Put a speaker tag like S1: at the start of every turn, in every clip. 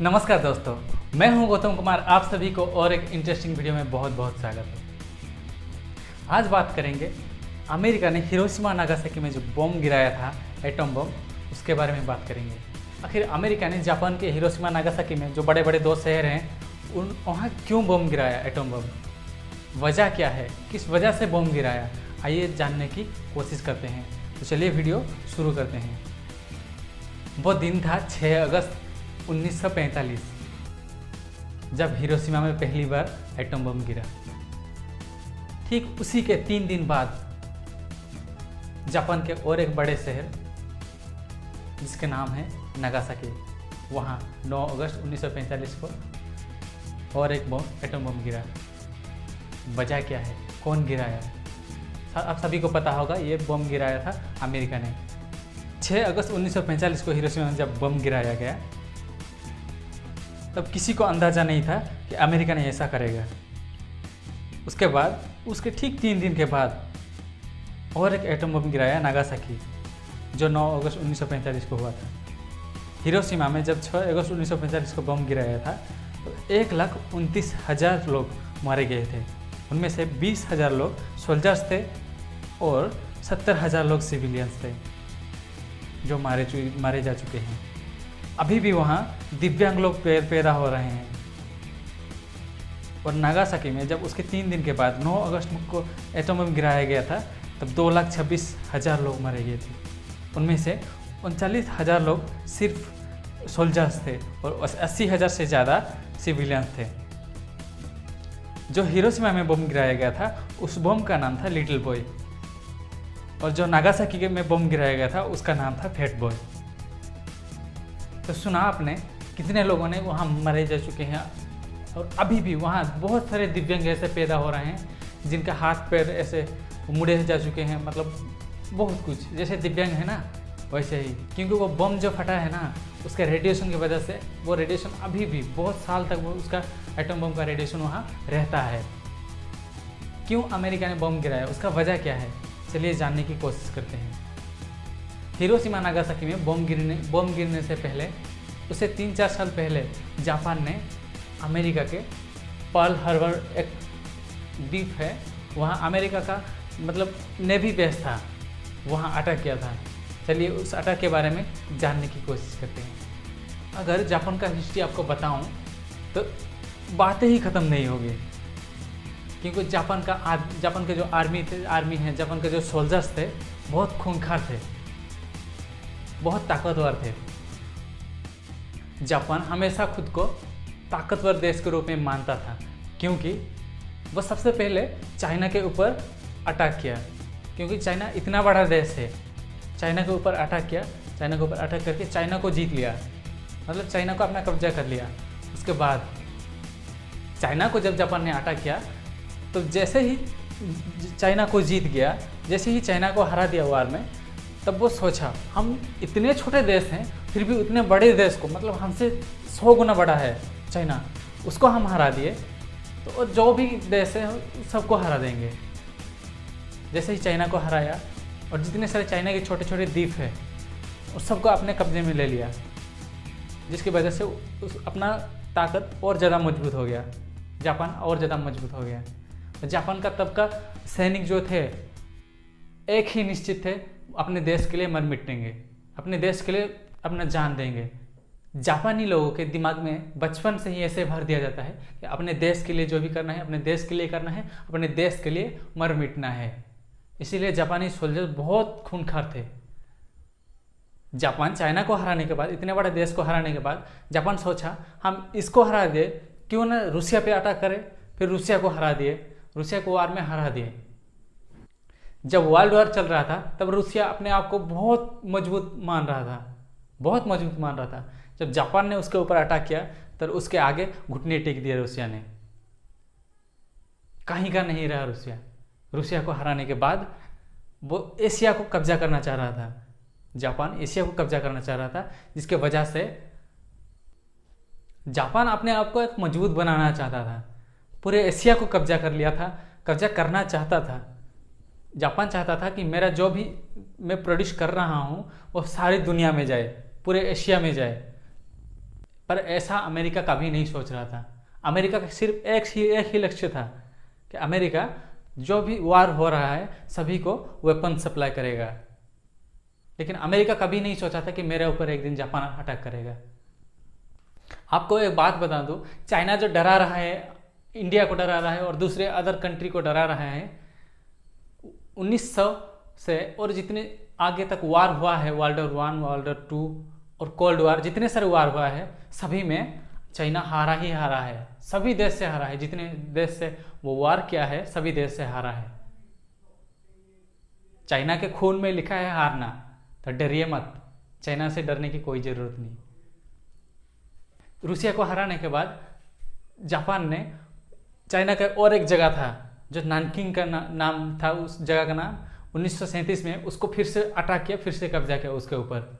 S1: नमस्कार दोस्तों, मैं हूं गौतम कुमार। आप सभी को और एक इंटरेस्टिंग वीडियो में बहुत बहुत स्वागत है। आज बात करेंगे अमेरिका ने हिरोशिमा नागासाकी में जो बम गिराया था, एटम बम, उसके बारे में बात करेंगे। आखिर अमेरिका ने जापान के हिरोशिमा नागासाकी में जो बड़े बड़े दो शहर हैं वहाँ क्यों बम गिराया, एटम बम, वजह क्या है, किस वजह से बम गिराया, आइए जानने की कोशिश करते हैं। तो चलिए वीडियो शुरू करते हैं। वो दिन था 6 अगस्त 1945 जब हिरोशिमा में पहली बार एटम बम गिरा। ठीक उसी के 3 दिन बाद जापान के और एक बड़े शहर जिसके नाम है नागासाकी, वहाँ 9 अगस्त 1945 को और एक एटम बम गिरा। वजह क्या है, कौन गिराया? आप सभी को पता होगा, ये बम गिराया था अमेरिका ने। 6 अगस्त 1945 को हिरोशिमा में जब बम गिराया गया तब किसी को अंदाज़ा नहीं था कि अमेरिका ने ऐसा करेगा। उसके बाद उसके ठीक 3 दिन के बाद और एक एटम बम गिराया नागासाकी, जो 9 अगस्त 1945 को हुआ था। हिरोशिमा में जब 6 अगस्त 1945 को बम गिराया था तो 1,29,000 लोग मारे गए थे। उनमें से 20,000 लोग सोल्जर्स थे और 70,000 लोग सिविलियंस थे जो मारे जा चुके हैं। अभी भी वहाँ दिव्यांग लोग पैदा हो रहे हैं। और नागासाकी में जब उसके 3 दिन के बाद 9 अगस्त को एटम बम गिराया गया था तब 2,26,000 लोग मारे गए थे। उनमें से 39,000 लोग सिर्फ सोल्जर्स थे और 80,000 से ज़्यादा सिविलियंस थे। जो हिरोशिमा में बम गिराया गया था उस बम का नाम था लिटिल बॉय, और जो नागासाकी में बम गिराया गया था उसका नाम था फैट बॉय। तो सुना आपने कितने लोगों ने वहाँ मरे जा चुके हैं, और अभी भी वहाँ बहुत सारे दिव्यांग ऐसे पैदा हो रहे हैं जिनका हाथ पैर ऐसे मुड़े जा चुके हैं। मतलब बहुत कुछ, जैसे दिव्यांग है ना वैसे ही, क्योंकि वो बम जो फटा है ना उसके रेडिएशन की वजह से, वो रेडिएशन अभी भी बहुत साल तक वो उसका एटम बम का रेडिएशन वहाँ रहता है। क्यों अमेरिका ने बम गिराया, उसका वजह क्या है, चलिए जानने की कोशिश करते हैं। हिरोशिमा नागासाकी में बम गिरने से पहले, उससे 3-4 साल पहले जापान ने अमेरिका के पर्ल हार्बर, एक द्वीप है वहाँ, अमेरिका का मतलब नेवी बेस था, वहाँ अटैक किया था। चलिए उस अटैक के बारे में जानने की कोशिश करते हैं। अगर जापान का हिस्ट्री आपको बताऊं तो बातें ही ख़त्म नहीं होगी, क्योंकि जापान के जो आर्मी है, जापान के जो सोल्जर्स थे बहुत खूंखार थे, बहुत ताकतवर थे। जापान हमेशा खुद को ताकतवर देश के रूप में मानता था, क्योंकि वह सबसे पहले चाइना के ऊपर अटैक किया, क्योंकि चाइना इतना बड़ा देश है। चाइना के ऊपर अटैक किया, चाइना के ऊपर अटैक करके चाइना को जीत लिया, मतलब चाइना को अपना कब्जा कर लिया। उसके बाद चाइना को जब जापान ने अटैक किया तो जैसे ही चाइना को जीत गया, जैसे ही चाइना को हरा दिया वार में, तब वो सोचा हम इतने छोटे देश हैं फिर भी उतने बड़े देश को, मतलब हमसे 100 गुना बड़ा है चाइना, उसको हम हरा दिए तो जो भी देश है सबको हरा देंगे। जैसे ही चाइना को हराया और जितने सारे चाइना के छोटे छोटे द्वीप हैं उस सबको अपने कब्जे में ले लिया, जिसकी वजह से अपना ताकत और ज़्यादा मजबूत हो गया, जापान और ज़्यादा मजबूत हो गया। जापान का तब का सैनिक जो थे एक ही निश्चित थे, अपने देश के लिए मर मिटेंगे, अपने देश के लिए अपना जान देंगे। जापानी लोगों के दिमाग में बचपन से ही ऐसे भर दिया जाता है कि अपने देश के लिए जो भी करना है अपने देश के लिए करना है, अपने देश के लिए मर मिटना है। इसीलिए जापानी सोल्जर बहुत खूंखार थे। जापान चाइना को हराने के बाद, इतने बड़े देश को हराने के बाद, जापान सोचा हम इसको हरा दे, क्यों ना रूसिया पे अटैक करें। फिर रूसिया को हरा दिए, रूसिया को वार में हरा दिए। जब वर्ल्ड वॉर चल रहा था तब रूसिया अपने आप को बहुत मजबूत मान रहा था, बहुत मजबूत मान रहा था। जब जापान ने उसके ऊपर अटैक किया तो उसके आगे घुटने टेक दिए रूसिया ने, कहीं का नहीं रहा रूसिया। रूसिया को हराने के बाद वो एशिया को कब्जा करना चाह रहा था, जापान एशिया को कब्जा करना चाह रहा था, जिसके वजह से जापान अपने आप को एक मजबूत बनाना चाहता था। पूरे एशिया को कब्जा कर लिया था, कब्जा करना चाहता था। जापान चाहता था कि मेरा जो भी मैं प्रोड्यूस कर रहा हूँ वो सारी दुनिया में जाए, पूरे एशिया में जाए। पर ऐसा अमेरिका कभी नहीं सोच रहा था। अमेरिका का सिर्फ एक ही लक्ष्य था कि अमेरिका जो भी वार हो रहा है सभी को वेपन सप्लाई करेगा। लेकिन अमेरिका कभी नहीं सोचा था कि मेरे ऊपर एक दिन जापान अटैक करेगा। आपको एक बात बता दूं, चाइना जो डरा रहा है, इंडिया को डरा रहा है और दूसरे अदर कंट्री को डरा रहा है, 1900 से और जितने आगे तक वार हुआ है, वर्ल्ड वॉर 1, वर्ल्ड वॉर 2 और कोल्ड वार, जितने सारे वार हुआ है सभी में चाइना हारा ही हारा है। सभी देश से हारा है, जितने देश से वो वार किया है सभी देश से हारा है। चाइना के खून में लिखा है हारना, तो डरिए मत, चाइना से डरने की कोई ज़रूरत नहीं। रूसिया को हराने के बाद जापान ने चाइना का और एक जगह था जो नानकिंग का नाम था, उस जगह का नाम 1937 में उसको फिर से अटैक किया, फिर से कब्जा किया उसके ऊपर।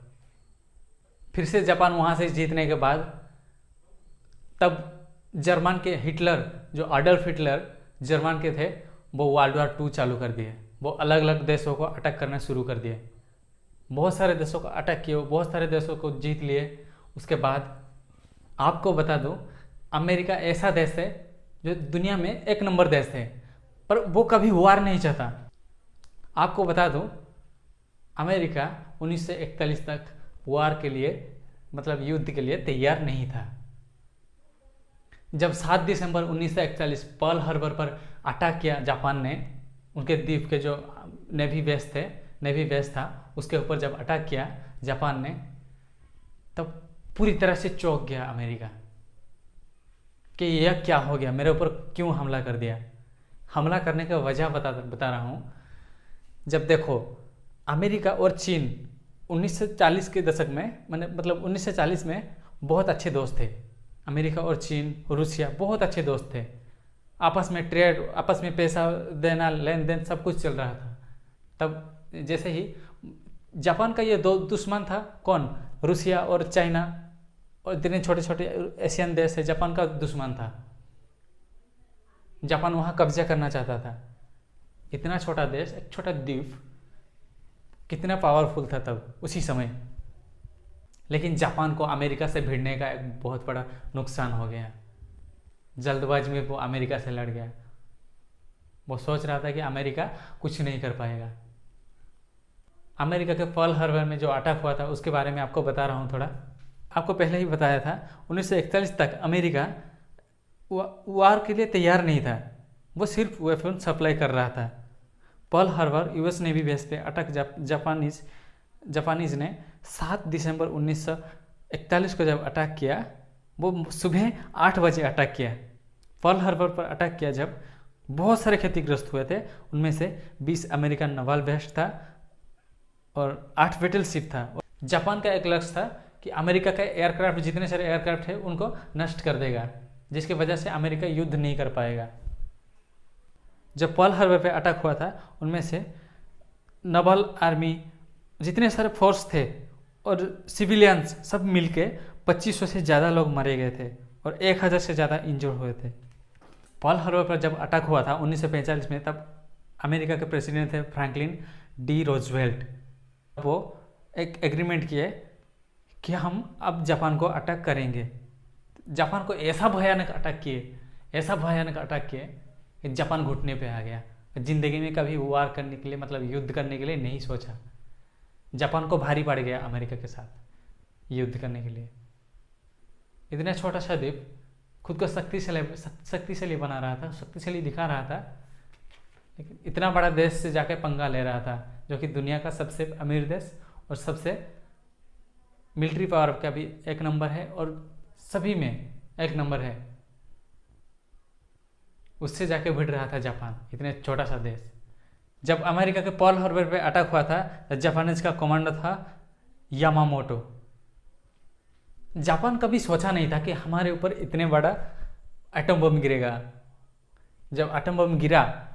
S1: फिर से जापान वहाँ से जीतने के बाद तब जर्मन के हिटलर, जो एडोल्फ हिटलर जर्मन के थे, वो वर्ल्ड वॉर 2 चालू कर दिए। वो अलग अलग देशों को अटैक करना शुरू कर दिए, बहुत सारे देशों को अटैक किए, बहुत सारे देशों को जीत लिए। उसके बाद आपको बता दूं, अमेरिका ऐसा देश है जो दुनिया में एक नंबर देश है, पर वो कभी वार नहीं चाहता। आपको बता दूं, अमेरिका 1941 तक वार के लिए, मतलब युद्ध के लिए तैयार नहीं था। जब 7 दिसंबर 1941 पर्ल हार्बर पर अटैक किया जापान ने, उनके द्वीप के जो नेवी बेस था उसके ऊपर जब अटैक किया जापान ने, तब पूरी तरह से चौंक गया अमेरिका कि यह क्या हो गया, मेरे ऊपर क्यों हमला कर दिया। हमला करने की वजह बता रहा हूँ। जब देखो, अमेरिका और चीन 1940 के दशक में, मतलब 1940 में बहुत अच्छे दोस्त थे। अमेरिका और चीन, रूसिया बहुत अच्छे दोस्त थे। आपस में ट्रेड, आपस में पैसा देना, लेन देन सब कुछ चल रहा था। तब जैसे ही जापान का ये दो दुश्मन था, कौन? रूसिया और चाइना, और इतने छोटे छोटे एशियन देश है, जापान का दुश्मन था। जापान वहाँ कब्जा करना चाहता था। इतना छोटा देश, एक छोटा द्वीप, कितना पावरफुल था तब उसी समय। लेकिन जापान को अमेरिका से भिड़ने का एक बहुत बड़ा नुकसान हो गया। जल्दबाजी में वो अमेरिका से लड़ गया। वो सोच रहा था कि अमेरिका कुछ नहीं कर पाएगा। अमेरिका के पर्ल हार्बर में जो अटैक हुआ था उसके बारे में आपको बता रहा हूँ थोड़ा। आपको पहले ही बताया था, 1941 तक अमेरिका वार के लिए तैयार नहीं था, वो सिर्फ वेपन सप्लाई कर रहा था। Pearl Harbor US navy base पे अटैक जापानीज ने 7 दिसंबर 1941 को जब अटैक किया, वो सुबह 8 बजे अटैक किया। पर्ल हार्बर पर अटैक किया जब, बहुत सारे क्षतिग्रस्त हुए थे। उनमें से 20 अमेरिकन नवाल बेस था और 8 बैटल शिप था। जापान का एक लक्ष्य था कि अमेरिका के एयरक्राफ्ट, जितने सारे एयरक्राफ्ट है उनको नष्ट कर देगा, जिसकी वजह से अमेरिका युद्ध नहीं कर पाएगा। जब पर्ल हार्बर पे अटैक हुआ था, उनमें से नवल आर्मी, जितने सारे फोर्स थे और सिविलियंस सब मिलके 2500 से ज़्यादा लोग मारे गए थे और 1000 से ज़्यादा इंजर्ड हुए थे। पर्ल हार्बर पर जब अटैक हुआ था 1945 में, तब अमेरिका के प्रेसिडेंट थे फ्रैंकलिन डी रोजवेल्ट। वो एक एग्रीमेंट किए कि हम अब जापान को अटैक करेंगे। जापान को ऐसा भयानक अटैक किए कि जापान घुटने पे आ गया। जिंदगी में कभी वार करने के लिए, मतलब युद्ध करने के लिए नहीं सोचा। जापान को भारी पड़ गया अमेरिका के साथ युद्ध करने के लिए। इतना छोटा सा द्वीप खुद को शक्तिशाली बना रहा था, शक्तिशाली दिखा रहा था, लेकिन इतना बड़ा देश से जाके पंगा ले रहा था, जो कि दुनिया का सबसे अमीर देश और सबसे मिलिट्री पावर का भी 1 नंबर है और सभी में 1 नंबर है। उससे जाके भिड़ रहा था जापान, इतने छोटा सा देश। जब अमेरिका के पर्ल हार्बर पे अटैक हुआ था, तो जापानीज का कमांडर था यामामोटो। जापान कभी सोचा नहीं था कि हमारे ऊपर इतने बड़ा एटम बम गिरेगा। जब एटम बम गिरा,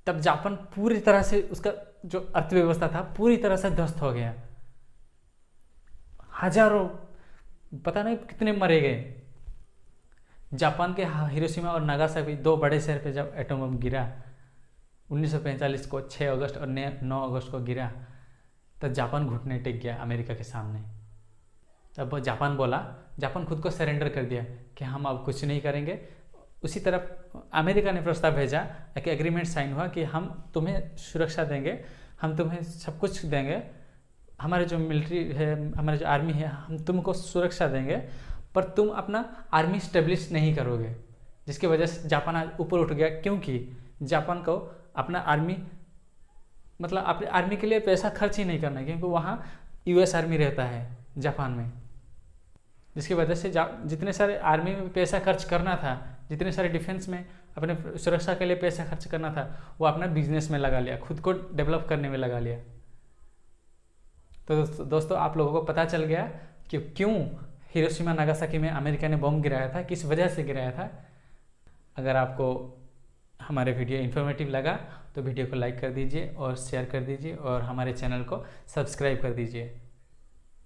S1: तब जापान पूरी तरह से, उसका जो अर्थव्यवस्था था पूरी तरह से ध्वस्त हो गया। हजारों, पता नहीं कितने मरे गए। जापान के हिरोशिमा और नागासाकी, 2 बड़े शहर पे जब एटम बम गिरा 1945 को 6 अगस्त और 9 अगस्त को गिरा, तब जापान घुटने टेक गया अमेरिका के सामने। तब जापान बोला, जापान खुद को सरेंडर कर दिया कि हम अब कुछ नहीं करेंगे। उसी तरफ अमेरिका ने प्रस्ताव भेजा, एक एग्रीमेंट साइन हुआ कि हम तुम्हें सुरक्षा देंगे, हम तुम्हें सब कुछ देंगे, हमारे जो मिलिट्री है, हमारे जो आर्मी है, हम तुमको सुरक्षा देंगे, पर तुम अपना आर्मी स्टेब्लिश नहीं करोगे। जिसकी वजह से जापान आज ऊपर उठ गया, क्योंकि जापान को अपना आर्मी मतलब अपने आर्मी के लिए पैसा खर्च ही नहीं करना है, क्योंकि वहाँ यूएस आर्मी रहता है जापान में। जिसकी वजह से जितने सारे आर्मी में पैसा खर्च करना था, जितने सारे डिफेंस में अपने सुरक्षा के लिए पैसा खर्च करना था, वो अपना बिजनेस में लगा लिया, खुद को डेवलप करने में लगा लिया। तो दोस्तों आप लोगों को पता चल गया कि क्यों हिरोशिमा नागासाकी में अमेरिका ने बम गिराया था, किस वजह से गिराया था। अगर आपको हमारे वीडियो इन्फॉर्मेटिव लगा तो वीडियो को लाइक कर दीजिए और शेयर कर दीजिए और हमारे चैनल को सब्सक्राइब कर दीजिए।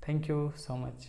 S1: Thank you so much.